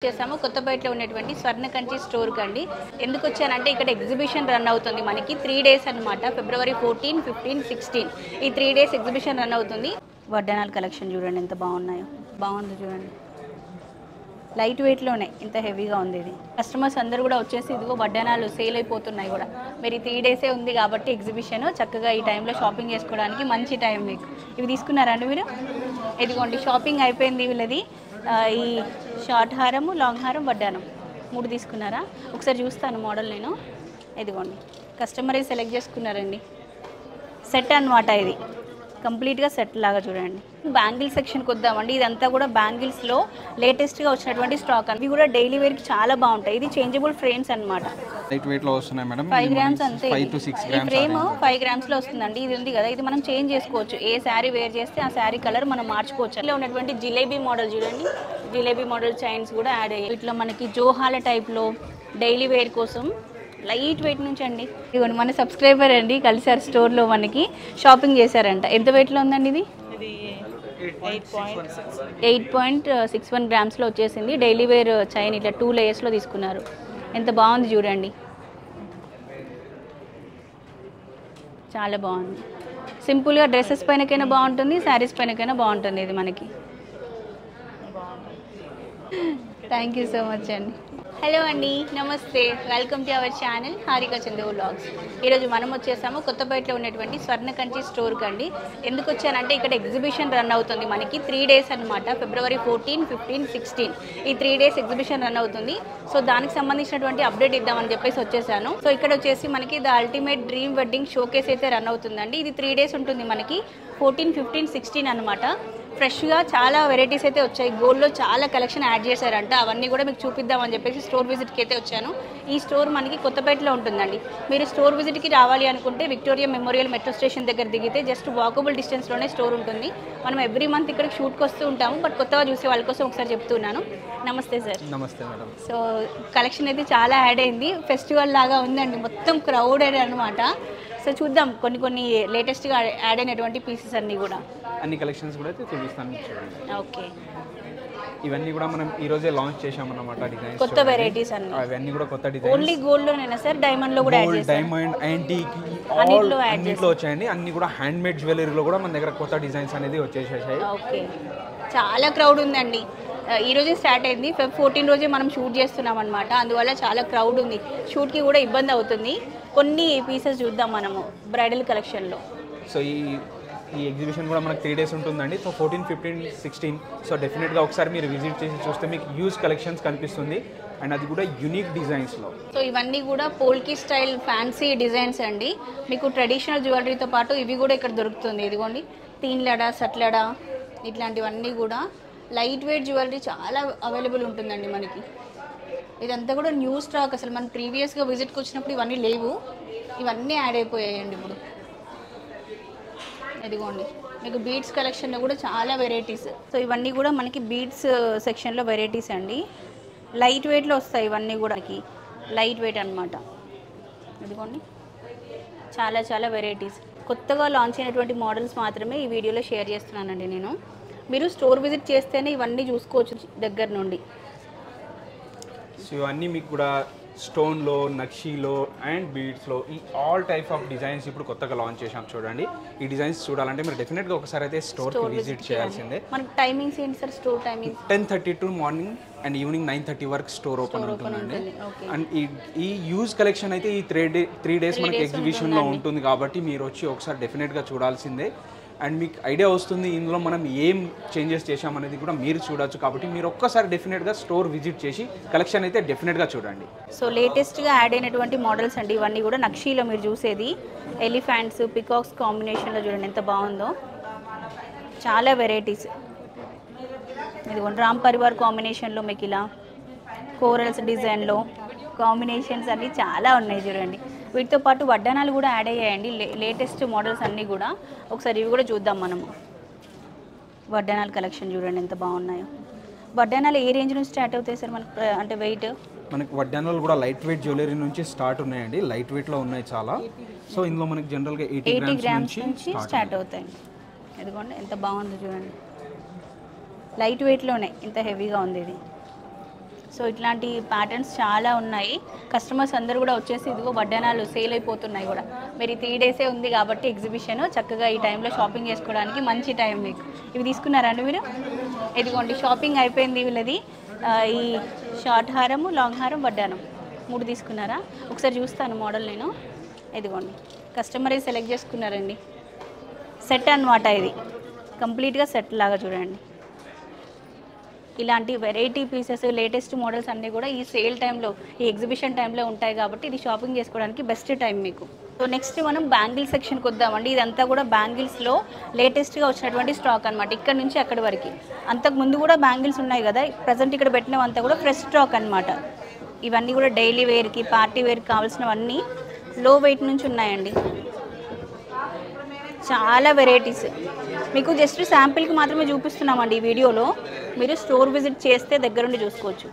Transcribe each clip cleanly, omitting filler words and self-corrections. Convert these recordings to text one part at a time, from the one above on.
చేసాము కొత్తపేటలో ఉన్నటువంటి స్వర్ణకంచి స్టోర్ కండి. ఎందుకు వచ్చానంటే ఇక్కడ ఎగ్జిబిషన్ రన్ అవుతుంది మనకి 3 డేస్ అన్నమాట. ఫిబ్రవరి 14, 15, 16 ఈ 3 డేస్ ఎగ్జిబిషన్ రన్ అవుతుంది. వడ్డానాల కలెక్షన్ చూడండి ఎంత బాగున్నాయో. బాగుంది చూడండి, లైట్ వెయిట్లోనే ఇంత హెవీగా ఉంది. ఇది కస్టమర్స్ అందరూ కూడా వచ్చేసి ఇదిగో వడ్డానాలు సేల్ అయిపోతున్నాయి కూడా. మరి 3 డేసే ఉంది కాబట్టి ఎగ్జిబిషన్ చక్కగా ఈ టైంలో షాపింగ్ చేసుకోవడానికి మంచి టైం మీకు. ఇవి తీసుకున్నారా అండి మీరు? ఇదిగోండి షాపింగ్ అయిపోయింది వీళ్ళది. ఈ షార్ట్ హారము, లాంగ్ హారం, వడ్డానం 3 తీసుకున్నారా? ఒకసారి చూస్తాను మోడల్ నేను. ఇదిగోండి కస్టమరే సెలెక్ట్ చేసుకున్నారండి. సెట్ అన్నమాట, ఇది కంప్లీట్గా సెట్ లాగా చూడండి. బ్యాంగిల్ సెక్షన్కి వద్దామండి. ఇదంతా కూడా బ్యాంగిల్స్లో లేటెస్ట్గా వచ్చినటువంటి స్టాక్. ఇవి కూడా డైలీ వేర్కి చాలా బాగుంటాయి. ఇది చేంజబుల్ ఫ్రేమ్స్ అనమాట. లైట్ వెయిట్లో వస్తున్నాయి మేడం. 5 గ్రామ్స్ అంతే. 5 to 6 గ్రామ్స్. ఫ్రేమ్ 5 గ్రామ్స్లో వస్తుందండి. ఇది ఉంది కదా, ఇది మనం చేంజ్ చేసుకోవచ్చు. ఏ శారీ వేర్ చేస్తే ఆ శారీ కలర్ మనం మార్చుకోవచ్చు. ఇలా ఉన్నటువంటి జిలేబీ మోడల్ చూడండి. జిలేబీ మోడల్ చైన్స్ కూడా యాడ్ అయ్యాయి. ఇట్లా మనకి జోహాల టైప్లో డైలీ వేర్ కోసం లైట్ వెయిట్ నుంచి అండి. ఇదిగోండి మన సబ్స్క్రైబర్ అండి, కలిసారు స్టోర్లో, మనకి షాపింగ్ చేశారంట. ఎంత వెయిట్లో ఉందండి ఇది? 8.61 గ్రామ్స్లో వచ్చేసింది. డైలీ వేర్ చైన్ ఇట్లా 2 లేయర్స్లో తీసుకున్నారు. ఎంత బాగుంది చూడండి, చాలా బాగుంది. సింపుల్గా డ్రెస్సెస్ పైనకైనా బాగుంటుంది, శారీస్ పైనకైనా బాగుంటుంది ఇది మనకి. థ్యాంక్ యూ సో మచ్ అండి. హలో అండి, నమస్తే, welcome to our channel Harika Chandu vlogs. ఈరోజు మనం వచ్చేసాము కొత్తపేటలో ఉన్నటువంటి స్వర్ణకంచి స్టోర్కి అండి. ఎందుకు వచ్చానంటే ఇక్కడ ఎగ్జిబిషన్ రన్ అవుతుంది మనకి 3 డేస్ అనమాట. ఫిబ్రవరి 14, 15, 16 ఈ 3 డేస్ ఎగ్జిబిషన్ రన్ అవుతుంది. సో దానికి సంబంధించినటువంటి అప్డేట్ ఇద్దామని చెప్పేసి వచ్చేసాను. సో ఇక్కడ వచ్చేసి మనకి the ultimate dream wedding showcase అయితే రన్ అవుతుందండి. ఇది 3 డేస్ ఉంటుంది మనకి. 14, 15, 16 అనమాట. ఫ్రెష్గా చాలా వెరైటీస్ అయితే వచ్చాయి. గోల్డ్లో చాలా కలెక్షన్ యాడ్ చేశారంట. అవన్నీ కూడా మీకు చూపిద్దామని చెప్పేసి స్టోర్ విజిట్కి అయితే వచ్చాను. ఈ స్టోర్ మనకి కొత్తపేటలో ఉంటుందండి. మీరు స్టోర్ విజిట్కి రావాలి అనుకుంటే విక్టోరియా మెమోరియల్ మెట్రో స్టేషన్ దగ్గర దిగితే జస్ట్ వాకబుల్ డిస్టెన్స్లోనే స్టోర్ ఉంటుంది. మనం ఎవ్రీ మంత్ ఇక్కడికి షూట్కి వస్తూ ఉంటాము. బట్ కొత్తగా చూసే వాళ్ళ కోసం ఒకసారి చెప్తున్నాను. నమస్తే సార్. నమస్తే మేడం. సో కలెక్షన్ అయితే చాలా యాడ్ అయింది. ఫెస్టివల్ లాగా ఉందండి, మొత్తం క్రౌడెడ్ అనమాట. సో చూద్దాం కొన్ని లేటెస్ట్గా యాడ్ అయినటువంటి పీసెస్ అన్నీ కూడా. అన్ని కలెక్షన్స్ కూడా అయితే చూపిస్తాను చూడండి. ఓకే, ఇవన్నీ కూడా మనం ఈ రోజే లాంచ్ చేశామన్నమాట. డిజైన్స్ కొత్త వెరైటీస్ అన్ని. అవన్నీ కూడా కొత్త డిజైన్స్. ఓన్లీ గోల్డ్ లోనేనా సార్? డైమండ్ లో కూడా యాడ్ చేశారు. డైమండ్, యాంటీక్ అన్నిట్లో వచ్చాయండి. అన్ని కూడా హ్యాండ్ మేడ్ జ్యువెలరీలో కూడా మన దగ్గర కొత్త డిజైన్స్ అనేది వచ్చేసాయి. ఓకే, చాలా క్రౌడ్ ఉందండి. ఈ రోజే స్టార్ట్ అయింది. 14 రోజే మనం షూట్ చేస్తున్నాం అనమాట. అందువల్ల చాలా క్రౌడ్ ఉంది. షూట్కి కూడా ఇబ్బంది అవుతుంది. కొన్ని పీసెస్ చూద్దాం మనము బ్రైడల్ కలెక్షన్లో. సో ఈ ఎగ్జిబిషన్ కూడా మనకు 3 డేస్ ఉంటుందండి. సో 14, 15, 16 సో డెఫినెట్గా ఒకసారి మీరు విజిట్ చేసి చూస్తే మీకు హ్యూజ్ కలెక్షన్స్ కనిపిస్తుంది. అండ్ అది కూడా యూనిక్ డిజైన్స్లో. సో ఇవన్నీ కూడా పోల్కి స్టైల్ ఫ్యాన్సీ డిజైన్స్ అండి. మీకు ట్రెడిషనల్ జ్యువెలరీతో పాటు ఇవి కూడా ఇక్కడ దొరుకుతుంది. ఇదిగోండి తీన్లడ, సట్లడ, ఇట్లాంటివన్నీ కూడా లైట్ వెయిట్ జ్యువెలరీ చాలా అవైలబుల్ ఉంటుందండి మనకి. ఇదంతా కూడా న్యూ స్టాక్. అసలు మనం ప్రీవియస్గా విజిట్కి వచ్చినప్పుడు ఇవన్నీ లేవు, ఇవన్నీ యాడ్ అయిపోయాయండి ఇప్పుడు. ఇదిగోండి మీకు బీడ్స్ కలెక్షన్లో కూడా చాలా వెరైటీస్. సో ఇవన్నీ కూడా మనకి బీడ్స్ సెక్షన్లో వెరైటీస్ అండి. లైట్ వెయిట్లో వస్తాయి ఇవన్నీ కూడా, లైట్ వెయిట్ అనమాట. ఇదిగోండి చాలా వెరైటీస్. కొత్తగా లాంచ్ అయినటువంటి మోడల్స్ మాత్రమే ఈ వీడియోలో షేర్ చేస్తున్నానండి నేను. మీరు స్టోర్ విజిట్ చేస్తేనే ఇవన్నీ చూసుకోవచ్చు దగ్గర నుండి. సో ఇవన్నీ మీకు కూడా స్టోన్లో, నక్షీలో అండ్ బీడ్స్లో ఈ ఆల్ టైప్ ఆఫ్ డిజైన్స్ ఇప్పుడు కొత్తగా లాంచ్ చేసాం చూడండి. ఈ డిజైన్స్ చూడాలంటే మీరు డెఫినెట్గా ఒకసారి అయితే స్టోర్కి విజిట్ చేయాల్సిందే. మనకి టైమింగ్స్ ఏంటి sir? Store timings 10:30 to morning and evening 9:30 వరకు స్టోర్ ఓపెన్ ఉంటుందండి. అండ్ ఈ యూజ్ కలెక్షన్ అయితే ఈ 3 డేస్ మనకి ఎగ్జిబిషన్లో ఉంటుంది కాబట్టి మీరు వచ్చి ఒకసారి డెఫినెట్గా చూడాల్సిందే. అండ్ మీకు ఐడియా వస్తుంది ఇందులో మనం ఏం చేంజెస్ చేసామనేది కూడా మీరు చూడొచ్చు. కాబట్టి మీరు ఒక్కసారి డెఫినెట్గా స్టోర్ విజిట్ చేసి కలెక్షన్ అయితే డెఫినెట్గా చూడండి. సో లేటెస్ట్గా యాడ్ అయినటువంటి మోడల్స్ అండి ఇవన్నీ కూడా. నక్షీలో మీరు చూసేది ఎలిఫెంట్స్, పికాక్స్ కాంబినేషన్లో చూడండి ఎంత బాగుందో. చాలా వెరైటీస్. ఇదిగోండి రామ్ పరివార్ కాంబినేషన్లో మీకు ఇలా కోరల్స్ డిజైన్లో కాంబినేషన్స్ అన్నీ చాలా ఉన్నాయి చూడండి. వీటితో పాటు వడ్డానాలు కూడా యాడ్ అయ్యాయండి, లేటెస్ట్ మోడల్స్ అన్నీ కూడా. ఒకసారి ఇవి కూడా చూద్దాం మనము. వడ్డానాల కలెక్షన్ చూడండి ఎంత బాగున్నాయో. వడ్డానాలు ఏ రేంజ్ నుంచి స్టార్ట్ అవుతాయి సార్ మనకు? అంటే వెయిట్ మనకి వడ్డానాలు కూడా లైట్ వెయిట్ జ్యువెలరీ నుంచి స్టార్ట్ ఉన్నాయండి. లైట్ వెయిట్లో ఉన్నాయి చాలా. సో ఇందులో మనకి జనరల్గా 80 గ్రామ్స్ నుంచి స్టార్ట్ అవుతాయి. ఇదిగోండి ఎంత బాగుందో చూడండి, లైట్ వెయిట్లోనే ఇంత హెవీగా ఉంది ఇది. సో ఇట్లాంటి ప్యాటర్న్స్ చాలా ఉన్నాయి. కస్టమర్స్ అందరూ కూడా వచ్చేసి ఇదిగో వడ్డానాలు సేల్ అయిపోతున్నాయి కూడా. మీరు 3 డేసే ఉంది కాబట్టి ఎగ్జిబిషన్ చక్కగా ఈ టైంలో షాపింగ్ చేసుకోవడానికి మంచి టైం మీకు. ఇవి తీసుకున్నారా అండి మీరు? ఇదిగోండి షాపింగ్ అయిపోయింది వీళ్ళది. ఈ షార్ట్ హారము, లాంగ్ హారం, వడ్డానం 3 తీసుకున్నారా? ఒకసారి చూస్తాను మోడల్ నేను. ఇదిగోండి కస్టమరే సెలెక్ట్ చేసుకున్నారండి. సెట్ అన్నమాట ఇది, కంప్లీట్గా సెట్ లాగా చూడండి. ఇలాంటి వెరైటీ పీసెస్ లేటెస్ట్ మోడల్స్ అన్నీ కూడా ఈ సేల్ టైంలో, ఈ ఎగ్జిబిషన్ టైంలో ఉంటాయి కాబట్టి ఇది షాపింగ్ చేసుకోవడానికి బెస్ట్ టైం మీకు. సో నెక్స్ట్ మనం బ్యాంగిల్ సెక్షన్కి వద్దామండి. ఇదంతా కూడా బ్యాంగిల్స్లో లేటెస్ట్గా వచ్చినటువంటి స్టాక్ అనమాట. ఇక్కడ నుంచి అక్కడి వరకు. అంతకుముందు కూడా బ్యాంగిల్స్ ఉన్నాయి కదా, ప్రజెంట్ ఇక్కడ పెట్టినవంతా కూడా ఫ్రెష్ స్టాక్ అనమాట. ఇవన్నీ కూడా డైలీ వేర్కి, పార్టీ వేర్కి కావాల్సినవన్నీ లో వెయిట్ నుంచి ఉన్నాయండి. చాలా వెరైటీస్ మీకు జస్ట్ శాంపిల్కి మాత్రమే చూపిస్తున్నామండి ఈ వీడియోలో. మీరు స్టోర్ విజిట్ చేస్తే దగ్గరుండి చూసుకోవచ్చు.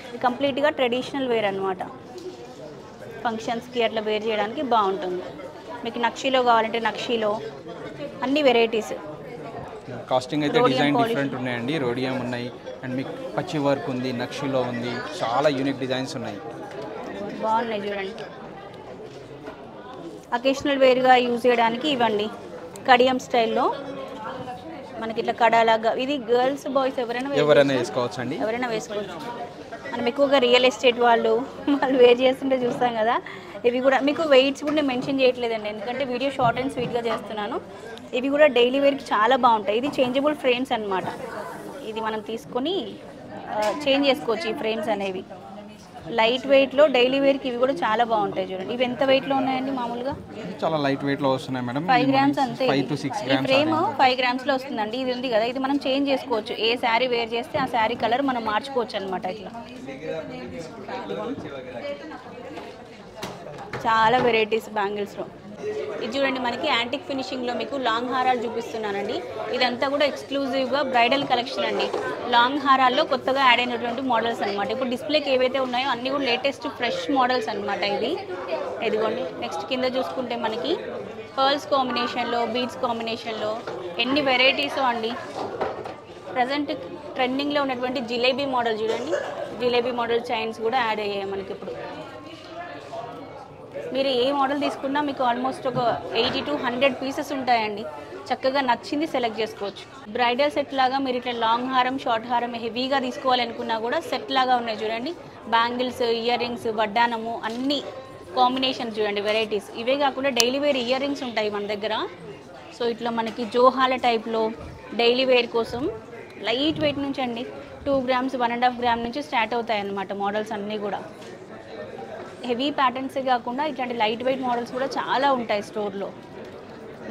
ఇది కంప్లీట్గా ట్రెడిషనల్ వేర్ అనమాట. ఫంక్షన్స్కి అట్లా వేర్ చేయడానికి బాగుంటుంది. మీకు నక్షీలో కావాలంటే నక్షీలో అన్ని వెరైటీస్. కాస్టింగ్ అయితే డిజైన్ డిఫరెంట్ ఉన్నాయండి. రోడియం ఉన్నాయి అండ్ మీకు పచ్చి వర్క్ ఉంది, నక్షీలో ఉంది, చాలా యూనిక్ డిజైన్స్ ఉన్నాయి. బాగున్నాయి చూడండి. అకేషనల్ వేర్గా యూజ్ చేయడానికి ఇవ్వండి. కడియం స్టైల్లో మనకి ఇట్లా కడాలాగా. ఇది గర్ల్స్ బాయ్స్ ఎవరైనా వేసుకోవచ్చు అండి, ఎవరైనా వేసుకోవచ్చు. మనం ఎక్కువగా రియల్ ఎస్టేట్ వాళ్ళు వేర్ చేస్తుంటే చూస్తాం కదా. ఇవి కూడా మీకు వెయిట్స్ కూడా నేను మెన్షన్ చేయట్లేదండి, ఎందుకంటే వీడియో షార్ట్ అండ్ స్వీట్గా చేస్తున్నాను. ఇవి కూడా డైలీ వేర్కి చాలా బాగుంటాయి. ఇది చేంజబుల్ ఫ్రేమ్స్ అనమాట. ఇది మనం తీసుకొని చేంజ్ చేసుకోవచ్చు ఈ ఫ్రేమ్స్ అనేవి. లైట్ వెయిట్లో డైలీ వేర్కి ఇవి కూడా చాలా బాగుంటాయి చూడండి. ఇవి ఎంత వెయిట్లో ఉన్నాయండి? మామూలుగా చాలా లైట్ వెయిట్లో వస్తున్నాయి మేడం. 5 గ్రామ్స్ అంతే. 5 to 6 గ్రామ్స్. ఫ్రేమ్ 5 గ్రామ్స్లో వస్తుందండి. ఇది ఉంది కదా, ఇది మనం చేంజ్ చేసుకోవచ్చు. ఏ శారీ వేర్ చేస్తే ఆ శారీ కలర్ మనం మార్చుకోవచ్చు అనమాట. ఇట్లా చాలా వెరైటీస్ బ్యాంగిల్స్లో. ఇది చూడండి, మనకి యాంటిక్ ఫినిషింగ్లో మీకు లాంగ్ హారాలు చూపిస్తున్నానండి. ఇదంతా కూడా ఎక్స్క్లూజివ్గా బ్రైడల్ కలెక్షన్ అండి. లాంగ్ హారాల్లో కొత్తగా యాడ్ అయినటువంటి మోడల్స్ అనమాట. ఇప్పుడు డిస్ప్లేకి ఏవైతే ఉన్నాయో అన్నీ కూడా లేటెస్ట్ ఫ్రెష్ మోడల్స్ అనమాట. ఇదిగోండి. నెక్స్ట్ కింద చూసుకుంటే మనకి పర్ల్స్ కాంబినేషన్లో, బీడ్స్ కాంబినేషన్లో ఎన్ని వెరైటీస్ అండి. ప్రజెంట్ ట్రెండింగ్లో ఉన్నటువంటి జిలేబీ మోడల్ చూడండి. జిలేబీ మోడల్ చైన్స్ కూడా యాడ్ అయ్యాయి మనకి ఇప్పుడు. మీరు ఏ మోడల్ తీసుకున్నా మీకు ఆల్మోస్ట్ ఒక 80 to 100 పీసెస్ ఉంటాయండి. చక్కగా నచ్చింది సెలెక్ట్ చేసుకోవచ్చు. బ్రైడల్ సెట్ లాగా మీరు ఇట్లా లాంగ్ హారం, షార్ట్ హారం హెవీగా తీసుకోవాలనుకున్నా కూడా సెట్ లాగా ఉన్నాయి చూడండి. బ్యాంగిల్స్, ఇయర్ రింగ్స్, వడ్డానము అన్ని కాంబినేషన్స్ చూడండి, వెరైటీస్. ఇవే కాకుండా డైలీ వేర్ ఇయర్ రింగ్స్ ఉంటాయి మన దగ్గర. సో ఇట్లా మనకి జోహాల టైప్లో డైలీ వేర్ కోసం లైట్ వెయిట్ నుంచి అండి 2 గ్రామ్స్, 1.5 గ్రామ్ నుంచి స్టార్ట్ అవుతాయి అన్నమాట మోడల్స్ అన్నీ కూడా. హెవీ ప్యాటర్న్సే కాకుండా ఇట్లాంటి లైట్ వెయిట్ మోడల్స్ కూడా చాలా ఉంటాయి స్టోర్లో.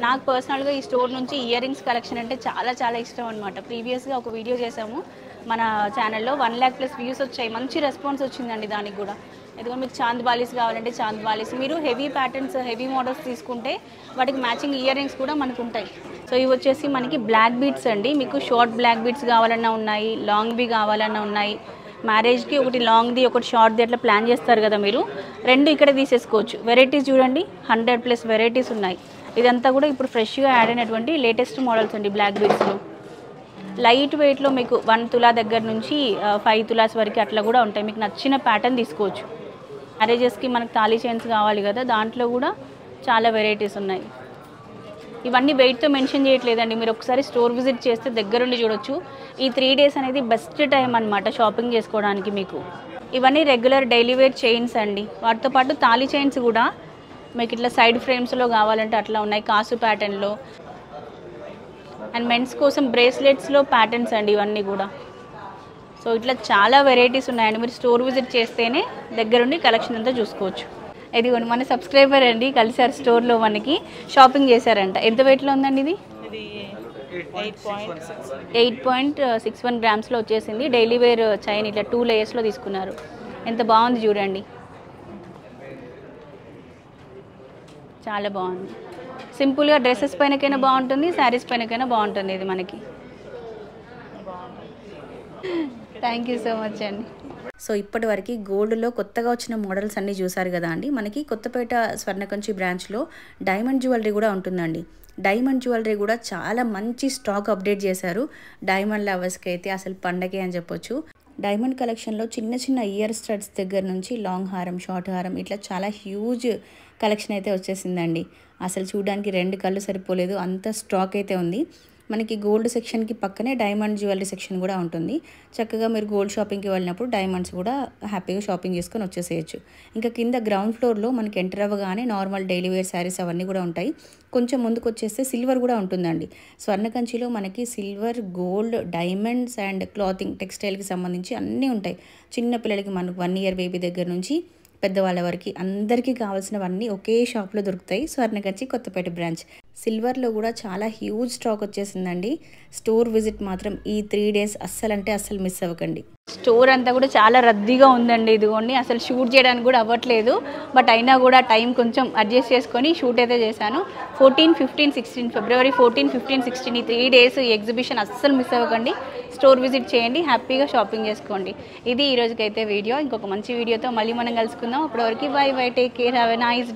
నాకు పర్సనల్గా ఈ స్టోర్ నుంచి ఇయర్ రింగ్స్ కలెక్షన్ అంటే చాలా చాలా ఇష్టం అనమాట. ప్రీవియస్గా ఒక వీడియో చేసాము మన ఛానల్లో, 1 lakh+ వ్యూస్ వచ్చాయి. మంచి రెస్పాన్స్ వచ్చిందండి దానికి కూడా. ఎందుకంటే మీకు చాంద్ బాలీస్ కావాలంటే చాంద్ బాలీస్, మీరు హెవీ ప్యాటర్న్స్, హెవీ మోడల్స్ తీసుకుంటే వాటికి మ్యాచింగ్ ఇయర్ రింగ్స్ కూడా మనకు ఉంటాయి. సో ఇవి వచ్చేసి మనకి బ్లాక్ బీడ్స్ అండి. మీకు షార్ట్ బ్లాక్ బీడ్స్ కావాలన్నా ఉన్నాయి, లాంగ్వి కావాలన్నా ఉన్నాయి. మ్యారేజ్కి ఒకటి లాంగ్ది, ఒకటి షార్ట్ది అట్లా ప్లాన్ చేస్తారు కదా మీరు, 2 ఇక్కడ తీసేసుకోవచ్చు. వెరైటీస్ చూడండి, 100+ వెరైటీస్ ఉన్నాయి. ఇదంతా కూడా ఇప్పుడు ఫ్రెష్గా యాడ్ అయినటువంటి లేటెస్ట్ మోడల్స్ అండి బ్లాక్ బీడ్స్లో. లైట్ వెయిట్లో మీకు 1 తులా దగ్గర నుంచి 5 తులాస్ వరకు అట్లా కూడా ఉంటాయి. మీకు నచ్చిన ప్యాటర్న్ తీసుకోవచ్చు. మ్యారేజెస్కి మనకు తాళీ చైన్స్ కావాలి కదా, దాంట్లో కూడా చాలా వెరైటీస్ ఉన్నాయి. ఇవన్నీ వెయిట్తో మెన్షన్ చేయట్లేదండి, మీరు ఒకసారి స్టోర్ విజిట్ చేస్తే దగ్గరుండి చూడొచ్చు. ఈ 3 days అనేది బెస్ట్ టైం అనమాట షాపింగ్ చేసుకోవడానికి మీకు. ఇవన్నీ రెగ్యులర్ డైలీ వేర్ చైన్స్ అండి. వాటితో పాటు తాళీ చైన్స్ కూడా మీకు ఇట్లా సైడ్ ఫ్రేమ్స్లో కావాలంటే అట్లా ఉన్నాయి, కాసు ప్యాటర్న్లో. అండ్ మెన్స్ కోసం బ్రేస్లెట్స్లో ప్యాటర్న్స్ అండి ఇవన్నీ కూడా. సో ఇట్లా చాలా వెరైటీస్ ఉన్నాయండి. మీరు స్టోర్ విజిట్ చేస్తేనే దగ్గరుండి కలెక్షన్ అంతా చూసుకోవచ్చు. ఇదిగోండి, మన సబ్స్క్రైబర్ అండి కలిసారు స్టోర్లో, మనకి షాపింగ్ చేశారంట. ఎంత వెయిట్లో ఉందండి ఇది? 8.61 గ్రామ్స్లో వచ్చేసింది. డైలీ వేర్ చైన్ ఇట్లా 2 layers తీసుకున్నారు. ఎంత బాగుంది చూడండి, చాలా బాగుంది. సింపుల్గా డ్రెస్సెస్ పైనకైనా బాగుంటుంది, శారీస్ పైనకైనా బాగుంటుంది ఇది మనకి. థ్యాంక్ యూ సో మచ్ అండి. సో ఇప్పటి వరకు గోల్డ్లో కొత్తగా వచ్చిన మోడల్స్ అన్నీ చూసారు కదా అండి. మనకి కొత్తపేట స్వర్ణకంచి బ్రాంచ్లో డైమండ్ జ్యువెలరీ కూడా ఉంటుందండి. డైమండ్ జ్యువెలరీ కూడా చాలా మంచి స్టాక్ అప్డేట్ చేశారు. డైమండ్ లవర్స్కి అయితే అసలు పండగే అని చెప్పొచ్చు. డైమండ్ కలెక్షన్లో చిన్న చిన్న ఇయర్ స్టడ్స్ దగ్గర నుంచి లాంగ్ హారం, షార్ట్ హారం ఇట్లా చాలా హ్యూజ్ కలెక్షన్ అయితే వచ్చేసిందండి. అసలు చూడడానికి 2 కళ్ళు సరిపోలేదు, అంత స్టాక్ అయితే ఉంది. మనకి గోల్డ్ సెక్షన్కి పక్కనే డైమండ్ జ్యువెలరీ సెక్షన్ కూడా ఉంటుంది. చక్కగా మీరు గోల్డ్ షాపింగ్కి వెళ్ళినప్పుడు డైమండ్స్ కూడా హ్యాపీగా షాపింగ్ చేసుకొని వచ్చేసేయచ్చు. ఇంకా కింద గ్రౌండ్ ఫ్లోర్లో మనకి ఎంటర్ అవ్వగానే నార్మల్ డైలీ వేర్ శారీస్ అవన్నీ కూడా ఉంటాయి. కొంచెం ముందుకు వచ్చేస్తే సిల్వర్ కూడా ఉంటుందండి. స్వర్ణకంచిలో మనకి silver, gold, diamonds and clothing, టెక్స్టైల్కి సంబంధించి అన్నీ ఉంటాయి. చిన్న పిల్లలకి మనకు 1 ఇయర్ బేబీ దగ్గర నుంచి పెద్దవాళ్ళ వరకు అందరికీ కావాల్సినవన్నీ ఒకే షాప్లో దొరుకుతాయి. స్వర్ణకంచి కొత్తపేట బ్రాంచ్. సిల్వర్లో కూడా చాలా హ్యూజ్ స్టాక్ వచ్చేసిందండి. స్టోర్ విజిట్ మాత్రం ఈ 3 డేస్ అస్సలు మిస్ అవ్వకండి. స్టోర్ అంతా కూడా చాలా రద్దీగా ఉందండి. ఇదిగోండి అసలు షూట్ చేయడానికి కూడా అవ్వట్లేదు. బట్ అయినా కూడా టైం కొంచెం అడ్జస్ట్ చేసుకొని షూట్ అయితే చేశాను. 14, 15, 16 ఫిబ్రవరి 14, 15, 16 ఈ 3 డేస్ ఈ ఎగ్జిబిషన్ అస్సలు మిస్ అవ్వకండి. స్టోర్ విజిట్ చేయండి, హ్యాపీగా షాపింగ్ చేసుకోండి. ఇది ఈ రోజుకైతే వీడియో. ఇంకొక మంచి వీడియోతో మళ్ళీ మనం కలుసుకుందాం. అప్పటివరకు by by, take care, have a nice